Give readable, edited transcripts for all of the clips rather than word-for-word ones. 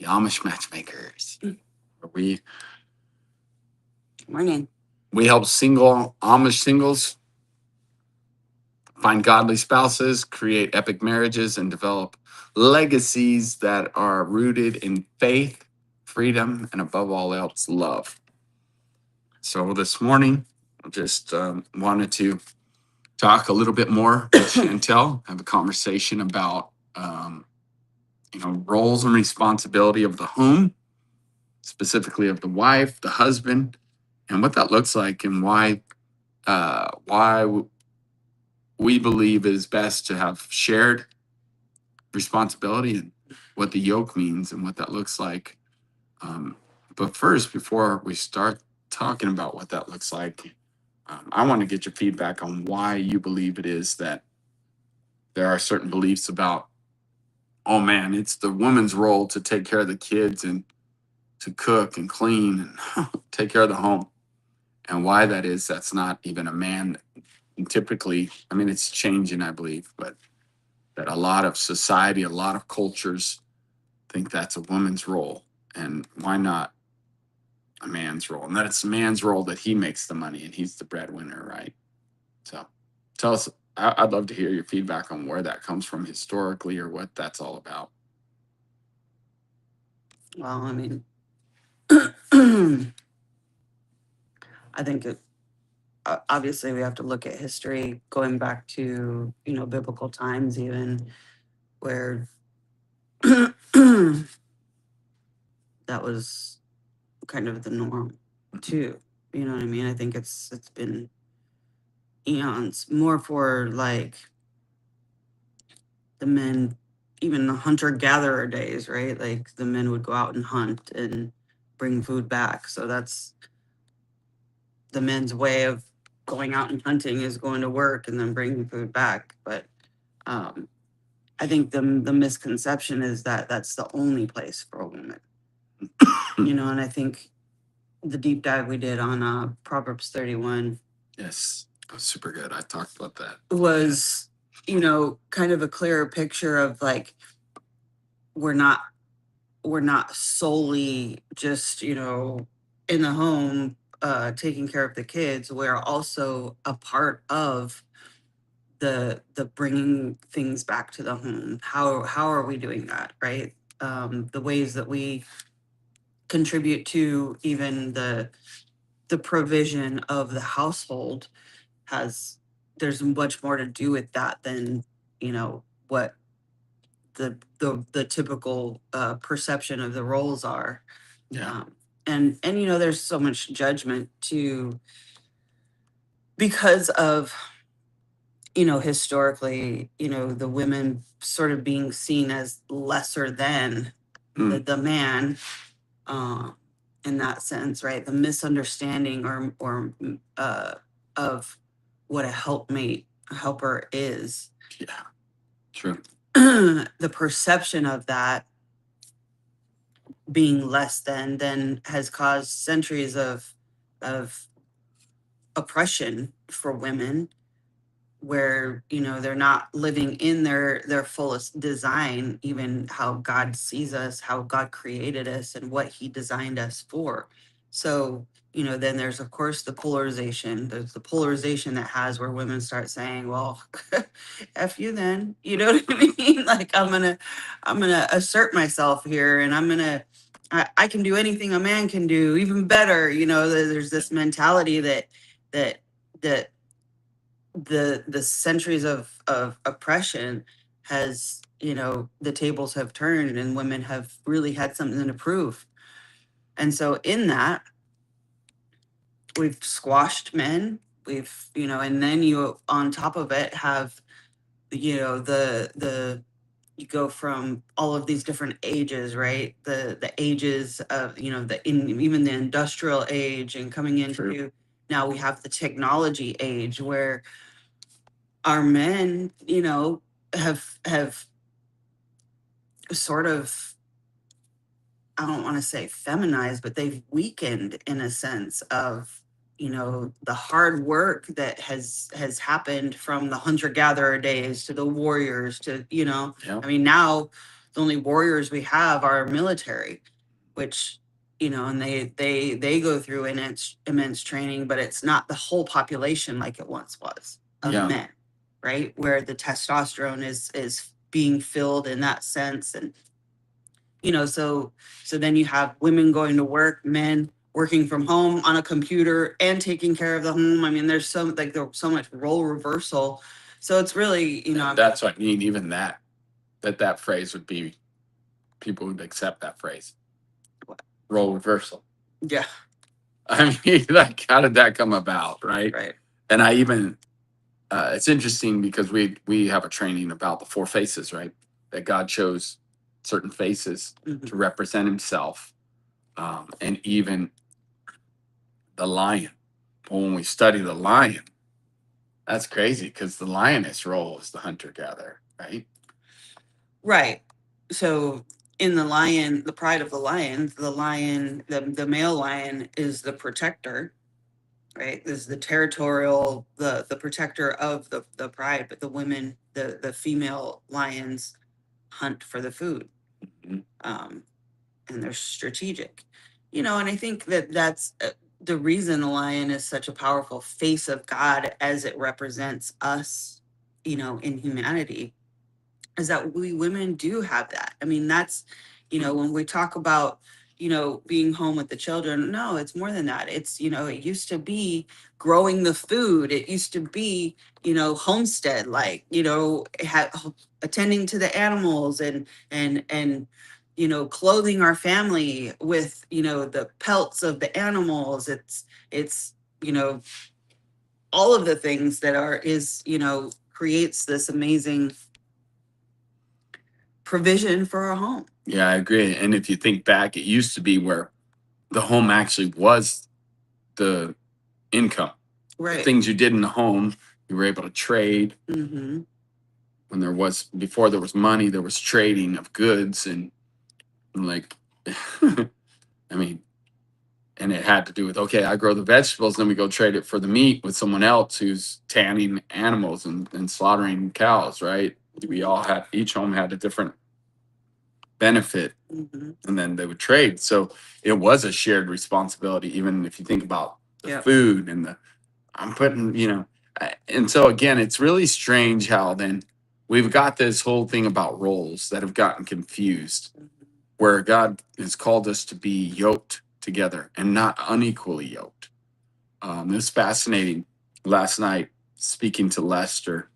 the Amish Matchmakers. We Morning. we help single Amish singles find godly spouses, create epic marriages, and develop legacies that are rooted in faith, freedom, and above all else, love. So this morning, I just wanted to talk a little bit more with Chantel, have a conversation about roles and responsibility of the home, specifically of the wife, the husband, and what that looks like, and why we believe it is best to have shared responsibility, and what the yoke means and what that looks like. Um, but first, before we start talking about what that looks like, I want to get your feedback on why you believe it is that there are certain beliefs about, oh man, it's the woman's role to take care of the kids and to cook and clean and take care of the home. And why that is, that's not even a man. And typically, I mean, it's changing, I believe, but that a lot of society, a lot of cultures think that's a woman's role. And why not a man's role? And that it's a man's role that he makes the money and he's the breadwinner, right? So tell us, I'd love to hear your feedback on where that comes from historically or what that's all about. Well, I mean, I think obviously we have to look at history going back to, biblical times, even where that was kind of the norm too. You know what I mean? I think it's been eons more for like the men, even the hunter gatherer days, right? Like the men would go out and hunt and bring food back. So that's the men's way of going out and hunting, is going to work and then bringing food back. But I think the misconception is that that's the only place for a woman, and I think the deep dive we did on Proverbs 31, Yes, super good. I talked about that. was, kind of a clearer picture of like, we're not solely just, in the home, taking care of the kids. We're also a part of the bringing things back to the home. How are we doing that, right? The ways that we contribute to even the provision of the household there's much more to do with that than, what the typical perception of the roles are. Yeah. And there's so much judgment too, because of, historically, the women sort of being seen as lesser than the man, uh, in that sense, right? The misunderstanding of what a helper is. Yeah, true. The perception of that being less than then has caused centuries of oppression for women, where they're not living in their fullest design, even how God sees us, how God created us, and what he designed us for. So then there's, of course, there's the polarization that has, where women start saying, well, F you then, you know what I mean? Like, I'm gonna assert myself here, and I can do anything a man can do, even better. There's this mentality that that the centuries of oppression has, the tables have turned and women have really had something to prove. And so in that, we've squashed men. And then you, on top of it, have, the you go from all of these different ages, right? The ages of, even the industrial age, and coming into, True. now we have the technology age, where our men, have sort of, I don't want to say feminized, but they've weakened in a sense of, the hard work that has happened from the hunter gatherer days to the warriors to, Yeah. I mean, now the only warriors we have are military, which, and they go through immense training, but it's not the whole population like it once was of men, right? Where the testosterone is being filled in that sense. And so then you have women going to work, men working from home on a computer and taking care of the home. I mean, there's so much role reversal. So it's really, that's what I mean. Even that phrase would be, people would accept that phrase. What? Role reversal. Yeah. I mean, like, how did that come about, right? Right. And I even, it's interesting because we have a training about the 4 faces, right? That God chose certain faces to represent himself. And even the lion. But when we study the lion, that's crazy because the lioness role is the hunter-gatherer, right? Right. So in the lion, the pride of the lion, the male lion is the protector, right? This is the territorial, the protector of the pride, but the women, the female lions hunt for the food. And they're strategic, and I think that's the reason the lion is such a powerful face of God as it represents us, in humanity, is that we women do have that. I mean, that's, when we talk about, being home with the children, no, it's more than that. It's, it used to be growing the food. It used to be, homestead, like, attending to the animals and clothing our family with, the pelts of the animals. It's, all of the things that creates this amazing provision for our home. Yeah, I agree. And if you think back, it used to be where the home actually was the income. Right. The things you did in the home, you were able to trade. Mm-hmm. Before there was money, there was trading of goods and like, I mean, and it had to do with, okay, I grow the vegetables, then we go trade it for the meat with someone else who's tanning animals and slaughtering cows, right? Each home had a different benefit, and then they would trade. So it was a shared responsibility, even if you think about the food and and so again, it's really strange how then we've got this whole thing about roles that have gotten confused, where God has called us to be yoked together and not unequally yoked. It was fascinating. Last night, speaking to Lester,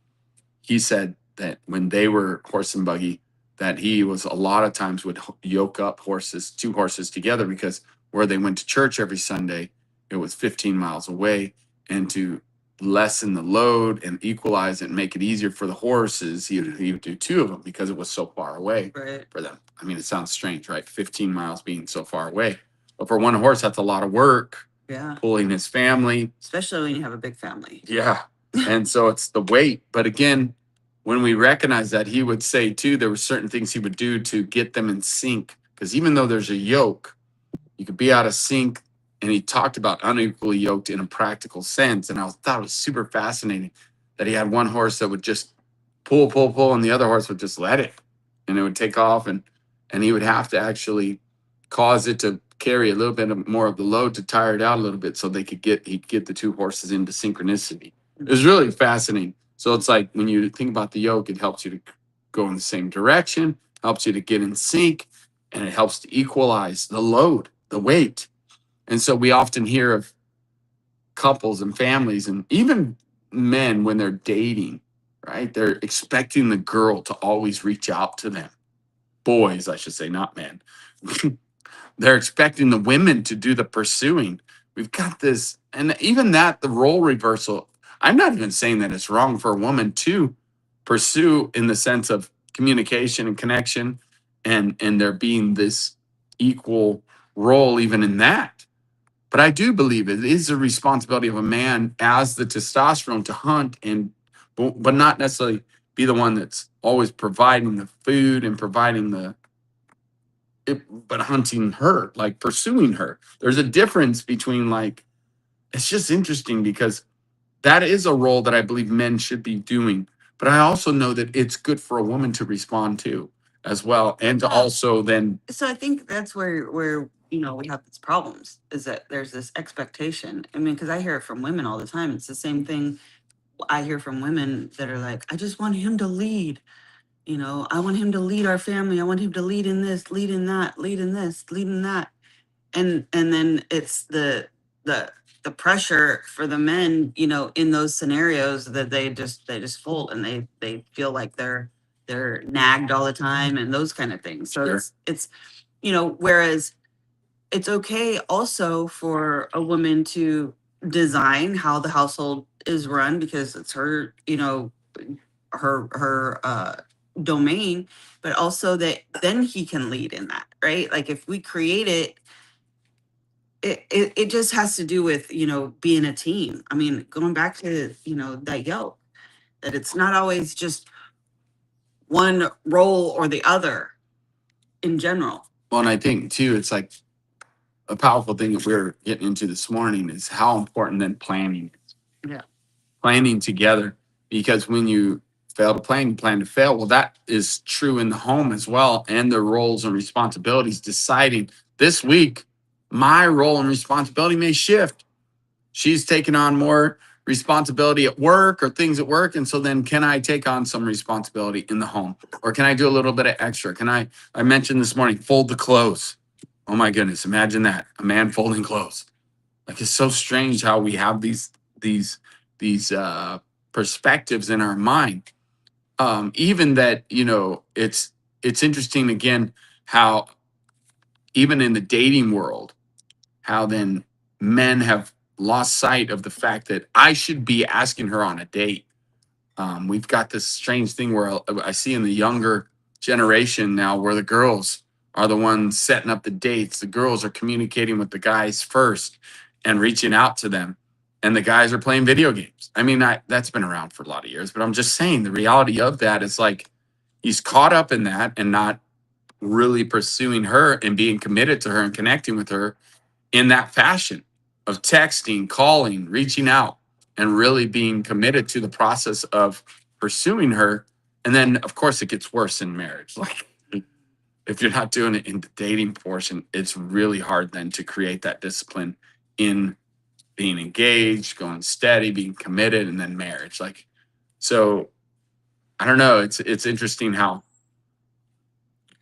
he said that when they were horse and buggy, that he was a lot of times would yoke up two horses together, because where they went to church every Sunday, it was 15 miles away, and to lessen the load and equalize it and make it easier for the horses, he would do 2 of them because it was so far away for them. I mean, it sounds strange, right? 15 miles being so far away. But for one horse, that's a lot of work. Yeah. Pulling his family. Especially when you have a big family. Yeah. And so it's the weight. But again, when we recognize that, he would say too, there were certain things he would do to get them in sync. Because even though there's a yoke, you could be out of sync. And he talked about unequally yoked in a practical sense. And I thought it was super fascinating that he had one horse that would just pull, and the other horse would just let it. And it would take off. And he would have to actually cause it to carry a little bit more of the load to tire it out a little bit, so he'd get the 2 horses into synchronicity. It was really fascinating. So it's like when you think about the yoke, it helps you to go in the same direction, helps you to get in sync, and it helps to equalize the load, the weight. And so we often hear of couples and families and even men when they're dating, right? They're expecting the girl to always reach out to them. Boys, I should say, not men. They're expecting the women to do the pursuing. We've got this, and even that, the role reversal. I'm not even saying that it's wrong for a woman to pursue in the sense of communication and connection, and there being this equal role even in that. But I do believe it is a responsibility of a man as the testosterone to hunt but not necessarily be the one that's always providing the food and providing but hunting her, like pursuing her. There's a difference between, like, it's just interesting because that is a role that I believe men should be doing. But I also know that it's good for a woman to respond to. as well, and to Yeah. also then So I think that's where we have these problems, is that there's this expectation. I mean, because I hear it from women all the time. It's the same thing I hear from women that are like, I just want him to lead. I want him to lead our family. I want him to lead in this, lead in that, lead in this, lead in that. And then it's the pressure for the men, in those scenarios, that they just fold, and they feel like they're nagged all the time and those kind of things. So Sure. it's whereas it's okay also for a woman to design how the household is run, because it's her, her domain, but also that then he can lead in that, right? Like, if we create it just has to do with, being a team. I mean, going back to, that yoke, that it's not always just one role or the other in general. well, and I think too, it's like a powerful thing that we're getting into this morning is how important then planning is. Yeah. Planning together, because when you fail to plan, you plan to fail. Well, that is true in the home as well, and the roles and responsibilities. Deciding this week, my role and responsibility may shift. She's taking on more responsibility at work or things at work, and so then can I take on some responsibility in the home, or can I do a little bit of extra? Can I mentioned this morning, fold the clothes. Oh my goodness, imagine that, a man folding clothes. Like, it's so strange how we have these these perspectives in our mind. Even that, it's interesting again how even in the dating world, how then men have lost sight of the fact that I should be asking her on a date. We've got this strange thing where I see in the younger generation now, where the girls are the ones setting up the dates. The girls are communicating with the guys first and reaching out to them, and the guys are playing video games. I mean, that's been around for a lot of years, but I'm just saying the reality of that is like he's caught up in that and not really pursuing her and being committed to her and connecting with her in that fashion of texting, calling, reaching out, and really being committed to the process of pursuing her. And then, of course, it gets worse in marriage. Like, if you're not doing it in the dating portion, it's really hard then to create that discipline in being engaged, going steady, being committed, and then marriage. Like, so I don't know. It's interesting how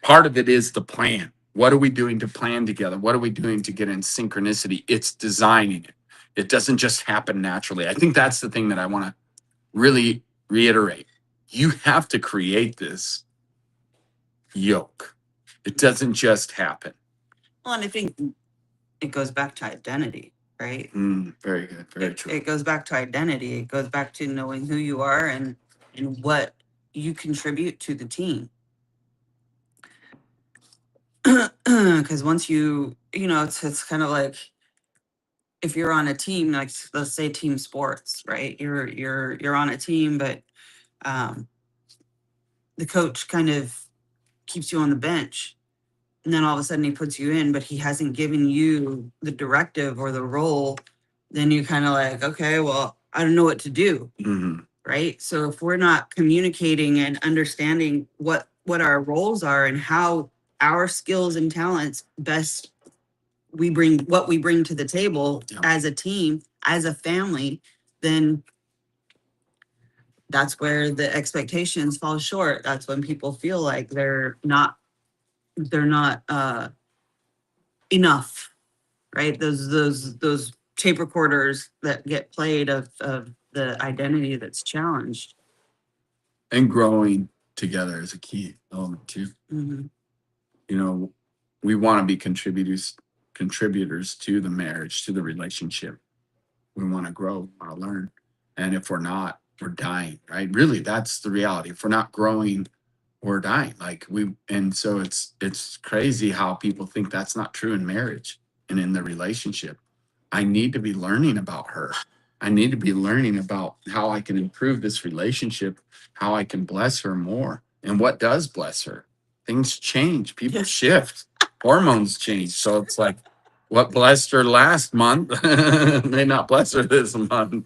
part of it is the plan. What are we doing to plan together? What are we doing to get in synchronicity? It's designing it. It doesn't just happen naturally. I think that's the thing that I want to really reiterate. You have to create this yoke. It doesn't just happen. Well, and I think it goes back to identity, right? Very good. Very true. It goes back to identity. It goes back to knowing who you are and what you contribute to the team. Because once it's kind of like, if you're on a team, like, let's say team sports, right? You're on a team, but the coach kind of keeps you on the bench, and then all of a sudden he puts you in, but he hasn't given you the directive or the role. Then you kind of like, okay, well, I don't know what to do. Mm-hmm. Right? So if we're not communicating and understanding what our roles are and how our skills and talents best we bring to the table, Yeah. as a team, as a family, then that's where the expectations fall short. That's when people feel like they're not enough, right? Those tape recorders that get played of the identity that's challenged. And growing together is a key element too. Mm-hmm. We want to be contributors to the marriage, to the relationship. We want to grow, we want to learn. And if we're not, we're dying, right? Really, that's the reality. If we're not growing, we're dying. And so it's crazy how people think that's not true in marriage and in the relationship. I need to be learning about her. I need to be learning about how I can improve this relationship, how I can bless her more, and what does bless her. Things change, people shift, hormones change. So it's like, what blessed her last month may not bless her this month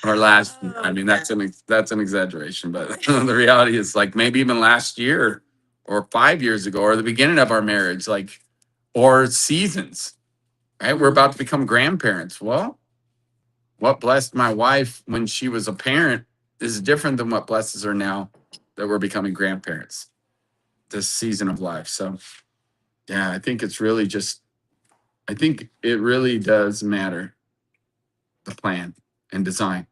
or last. I mean, that's an exaggeration, but the reality is, like, maybe even last year or 5 years ago, or the beginning of our marriage, like, or seasons, right? We're about to become grandparents. Well, what blessed my wife when she was a parent is different than what blesses her now that we're becoming grandparents this season of life. So, yeah, I think it's really just, I think it really does matter, the plan and design.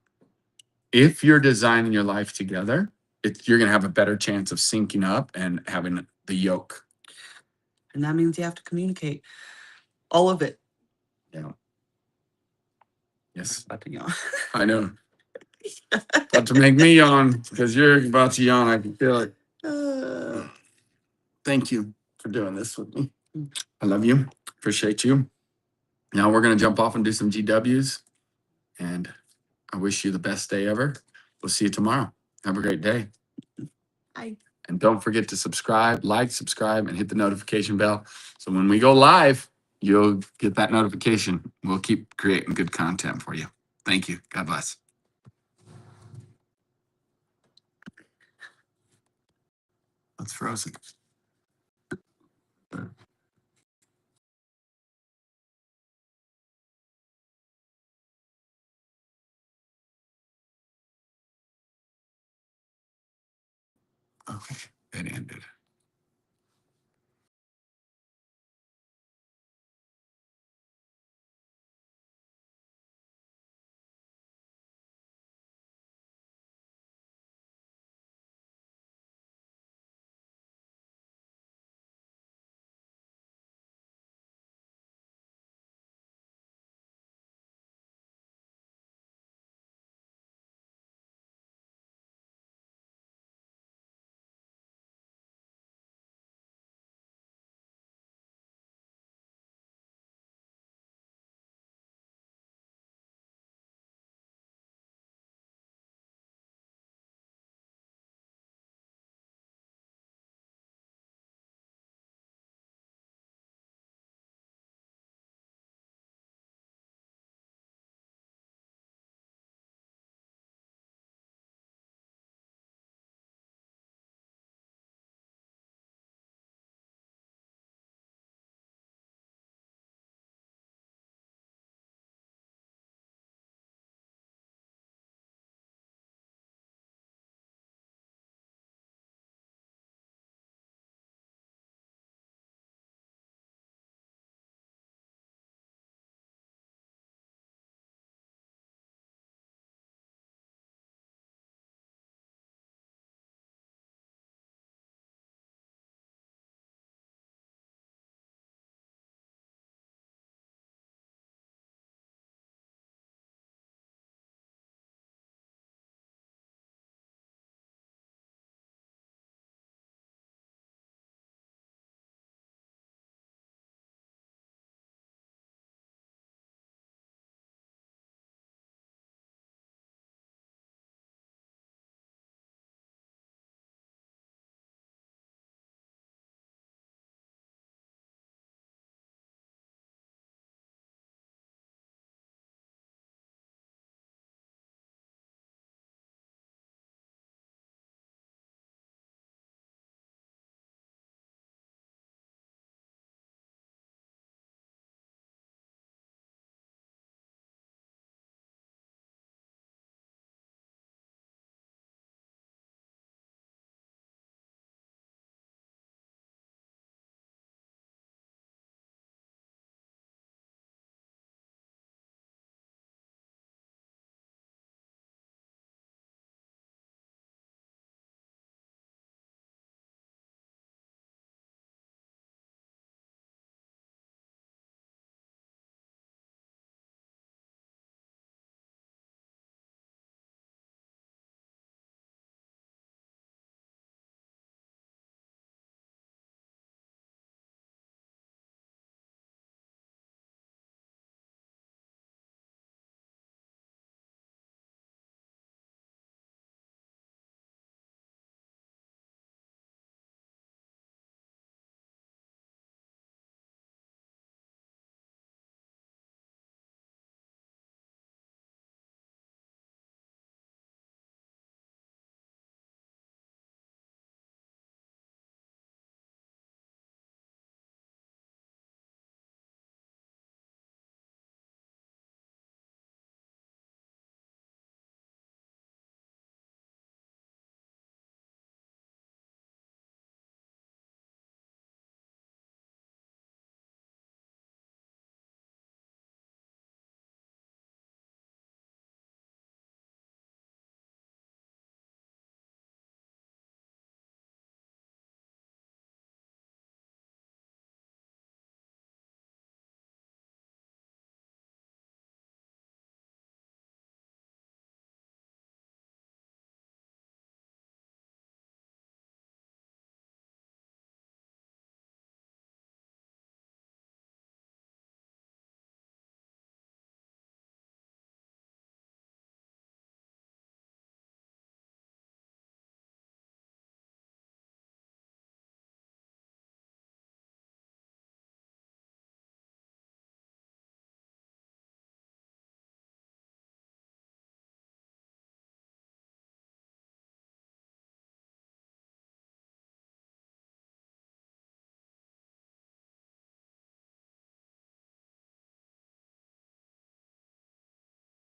If you're designing your life together, you're going to have a better chance of syncing up and having the yoke. And that means you have to communicate all of it. Yeah. Yes. About to yawn. I know. About to make me yawn because you're about to yawn. I can feel it. Thank you for doing this with me. I love you. Appreciate you. Now we're going to jump off and do some GWs. And I wish you the best day ever. We'll see you tomorrow. Have a great day. Bye. And don't forget to subscribe, subscribe, and hit the notification bell. So when we go live, you'll get that notification. We'll keep creating good content for you. Thank you. God bless. That's frozen. Okay, it ended.